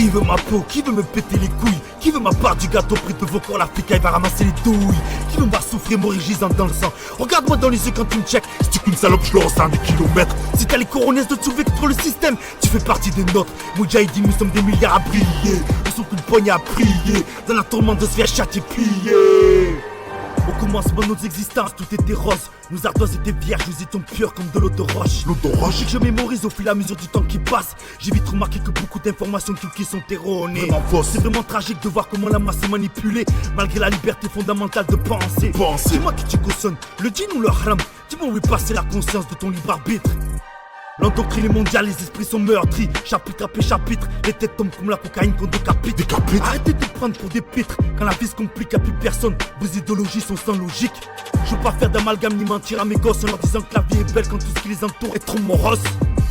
Qui veut ma peau? Qui veut me péter les couilles? Qui veut ma part du gâteau pris de vos corps? L'Africain il va ramasser les douilles. Qui veut me voir souffrir, mourir gisant dans le sang? Regarde-moi dans les yeux quand tu me check. Si tu qu'une salope, je le ressens des kilomètres. Si t'as les coronets de te soulever contre le système, tu fais partie des nôtres. Moudjahidine, nous sommes des milliards à briller. Nous sommes qu'une poignée à prier. Dans la tourmente de se faire châtier plier. Au commencement de nos existences, tout était rose. Nos ardoises étaient vierges, nous étions purs comme de l'eau de roche. L'eau de roche que je mémorise au fil et à mesure du temps qui passe. J'ai vite remarqué que beaucoup d'informations qui sont erronées. C'est vraiment tragique de voir comment la masse est manipulée, malgré la liberté fondamentale de penser. Dis-moi qui tu cautionnes, le djinn ou le haram? Dis-moi où est passée la conscience de ton libre arbitre. L'endoctriné mondiale, les esprits sont meurtris. Chapitre après chapitre, les têtes tombent comme la cocaïne qu'on décapite. Arrêtez de te prendre pour des pitres. Quand la vie se complique, y'a plus personne. Vos idéologies sont sans logique. Je veux pas faire d'amalgame ni mentir à mes gosses en leur disant que la vie est belle quand tout ce qui les entoure est trop morose.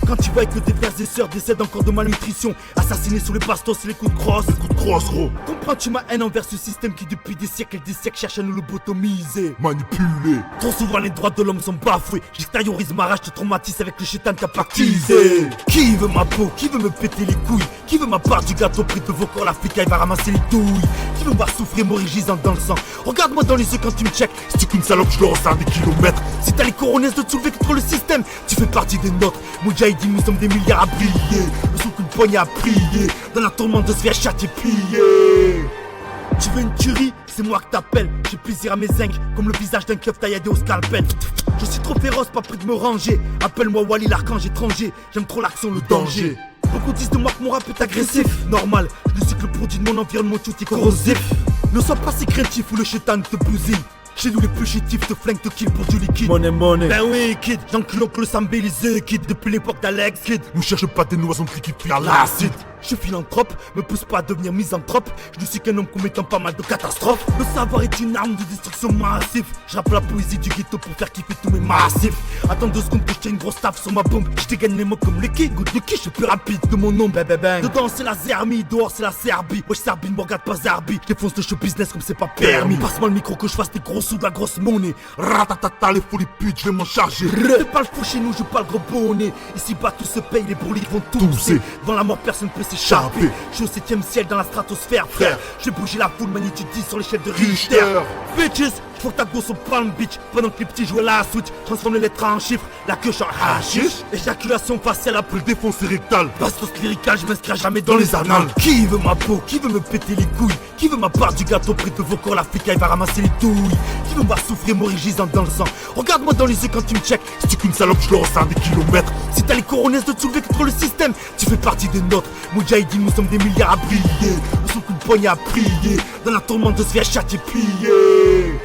Quand tu vois que tes frères et sœurs décèdent encore de malnutrition, assassinés sous les bastos et les coups de crosse. Gros. Comprends-tu ma haine envers ce système qui depuis des siècles cherche à nous lobotomiser, manipuler. Trop souvent les droits de l'homme sont bafoués. J'extériorise ma rage, te traumatise avec le chétan qu'a pactisé. Qui veut ma peau? Qui veut me péter les couilles? Qui veut ma part du gâteau pris de vos corps? L'Africain il va ramasser les douilles. Qui veut me voir souffrir, mourir gisant dans le sang? Regarde-moi dans les yeux quand tu me check. Si tu qu'une salope, je le ressens des kilomètres. Si t'as les coronets de te soulever contre le système, tu fais partie des nôtres. Moudjahidine, nous sommes des milliards à briller. Nous sommes qu'une poignée à prier. Dans la tourmente de se faire châtier plier. Tu veux une tuerie? C'est moi que t'appelles. J'ai plaisir à mes zincs, comme le visage d'un keuf tailladé au scalpel. Je suis trop féroce, pas prêt de me ranger. Appelle-moi Wally l'archange étranger. J'aime trop l'action, le danger. Beaucoup disent de moi que mon rap est agressif. Normal, je ne suis que le produit de mon environnement, tout est corrosif. Ne sois pas si craintif ou le chétan te bousille. Chez nous les plus chétifs te flinguent, te kill pour du liquide. Money. Ben oui kid, j'encule l'oncle Sambé les kid. Depuis l'époque d'Alex kid. Nous cherchons pas des noisons qui fuient à l'acide. Je suis philanthrope, me pousse pas à devenir misanthrope. Je ne suis qu'un homme commettant pas mal de catastrophes. Le savoir est une arme de destruction massive. Je rappe la poésie du ghetto pour faire kiffer tous mes massifs. Attends 2 secondes que je tienne une grosse taf sur ma bombe. Je dégaine les mots comme les kids, good lucky, je suis plus rapide que mon nom. Bang. Dedans c'est la Zermie, dehors c'est la Serbie. Wesh Serbie, me regarde pas Zarbi. Je défonce le show business comme c'est pas permis. Passe-moi le micro que je fasse des gros sous de la grosse monnaie. Ratatata les folies putes, je vais m'en charger. C'est pas le fou chez nous, je pas le gros bonnet. Ici bas tout se paye, les broliques vont tousser. Devant la mort personne peut s'échapper. Je suis au 7ème ciel dans la stratosphère, frère. J'ai bougé la foule, magnitude 10 sur l'échelle de Richter. Bitches, faut que ta gosse au Palm Beach. Pendant que les petits jouaient la Switch, transforme les lettres en chiffres. La queue en hashish. Éjaculation faciale après le défonce rectal. Bastos lyrical, je m'inscris jamais dans les annales. Qui veut ma peau? Qui veut me péter les couilles? Qui veut ma part du gâteau pris de vos corps? L'Africain il va ramasser les douilles. Qui veut me voir souffrir, mourir gisant dans le sang? Regarde-moi dans les yeux quand tu me check. Si tu qu'une salope, je le ressens des kilomètres. Si t'as les coronets de te soulever contre le système, tu fais partie des nôtres. Moudjahidine, nous sommes des milliards à briller. Nous sommes qu'une poignée à prier. Dans la tourmente de se faire châtier plier.